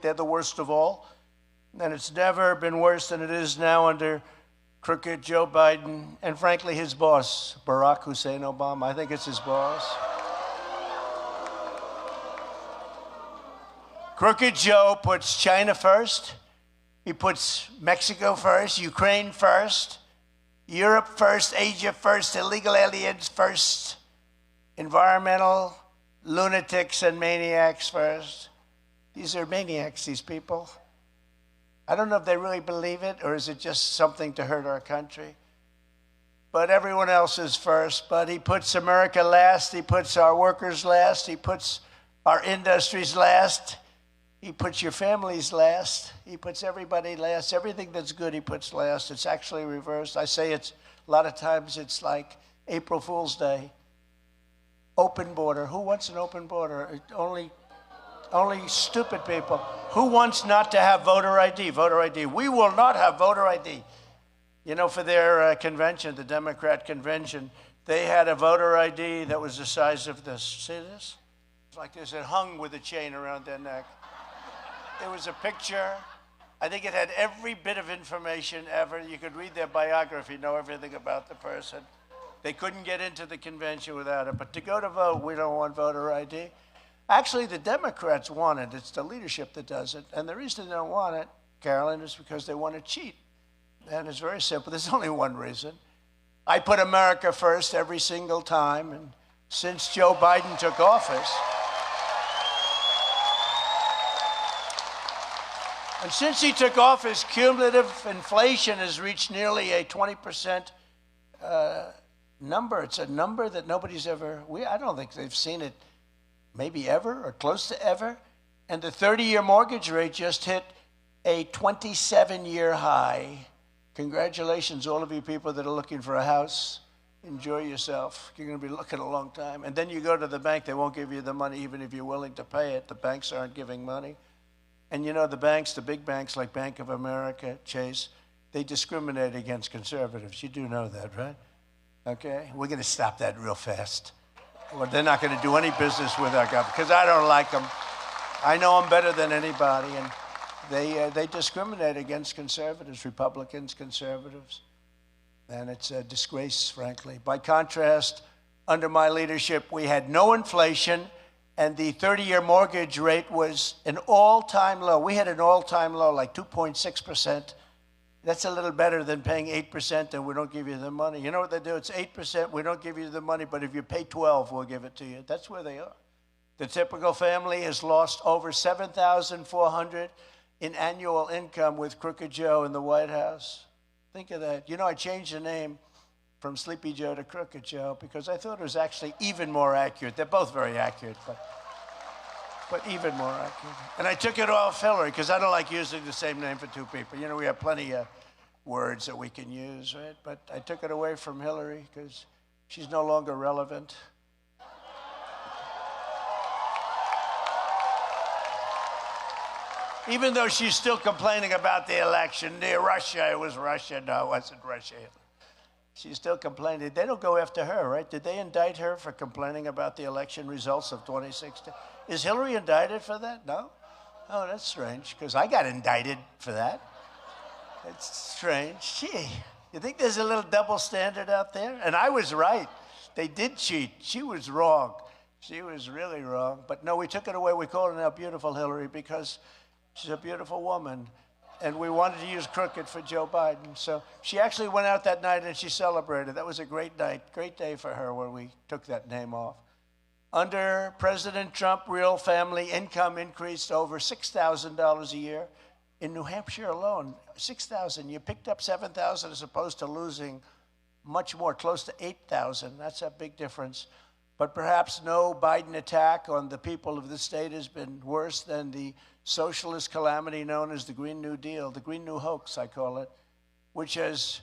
They're the worst of all. And it's never been worse than it is now under crooked Joe Biden and, frankly, his boss, Barack Hussein Obama. I think it's his boss. Crooked Joe puts China first. He puts Mexico first, Ukraine first, Europe first, Asia first, illegal aliens first, environmental lunatics and maniacs first. These are maniacs, these people. I don't know if they really believe it, or is it just something to hurt our country? But everyone else is first. But he puts America last. He puts our workers last. He puts our industries last. He puts your families last. He puts everybody last. Everything that's good he puts last. It's actually reversed. I say it's, a lot of times it's like April Fool's Day. Open border. Who wants an open border? Only stupid people. Who wants not to have voter ID? Voter ID. We will not have voter ID. You know, for their convention, the Democrat convention, they had a voter ID that was the size of this. See this? It's like this. It hung with a chain around their neck. It was a picture. I think it had every bit of information ever. You could read their biography, know everything about the person. They couldn't get into the convention without it. But to go to vote, we don't want voter ID. Actually, the Democrats want it. It's the leadership that does it. And the reason they don't want it, Carolyn, is because they want to cheat. And it's very simple. There's only one reason. I put America first every single time. And since Joe Biden took office, cumulative inflation has reached nearly a 20% number. It's a number that nobody's ever, I don't think they've seen it maybe ever or close to ever. And the 30-year mortgage rate just hit a 27-year high. Congratulations, all of you people that are looking for a house. Enjoy yourself. You're going to be looking a long time. And then you go to the bank, they won't give you the money even if you're willing to pay it. The banks aren't giving money. And you know, the banks, the big banks like Bank of America, Chase, they discriminate against conservatives. You do know that, right? Okay? We're going to stop that real fast. Well, they're not going to do any business with our government because I don't like them. I know them better than anybody, and they discriminate against conservatives, Republicans, conservatives, and it's a disgrace, frankly. By contrast, under my leadership, we had no inflation, and the 30-year mortgage rate was an all-time low. We had an all-time low, like 2.6%. That's a little better than paying 8% and we don't give you the money. You know what they do? It's 8%, we don't give you the money, but if you pay 12, we'll give it to you. That's where they are. The typical family has lost over $7,400 in annual income with Crooked Joe in the White House. Think of that. You know, I changed the name from Sleepy Joe to Crooked Joe because I thought it was actually even more accurate. They're both very accurate, but even more accurate. And I took it off Hillary because I don't like using the same name for two people. You know, we have plenty of words that we can use, right? But I took it away from Hillary because she's no longer relevant. Even though she's still complaining about the election, Russia, it was Russia. No, it wasn't Russia. She's still complaining. They don't go after her, right? Did they indict her for complaining about the election results of 2016? Is Hillary indicted for that? No? Oh, that's strange, because I got indicted for that. It's strange. Gee, you think there's a little double standard out there? And I was right. They did cheat. She was wrong. She was really wrong. But no, we took it away. We called her now Beautiful Hillary because she's a beautiful woman. And we wanted to use crooked for Joe Biden. So she actually went out that night and she celebrated. That was a great night, great day for her where we took that name off. Under President Trump, real family income increased over $6,000 a year. In New Hampshire alone, $6,000. You picked up $7,000 as opposed to losing much more, close to $8,000. That's a big difference. But perhaps no Biden attack on the people of the state has been worse than the socialist calamity known as the Green New Deal, the Green New Hoax, I call it, which has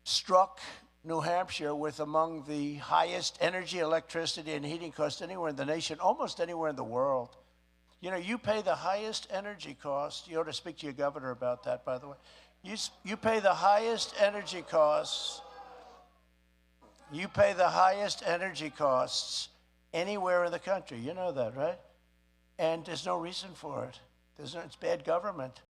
struck New Hampshire with among the highest energy, electricity, and heating costs anywhere in the nation, almost anywhere in the world. You know, you pay the highest energy cost. You ought to speak to your governor about that, by the way. You pay the highest energy costs. You pay the highest energy costs anywhere in the country. You know that, right? And there's no reason for it. It's bad government.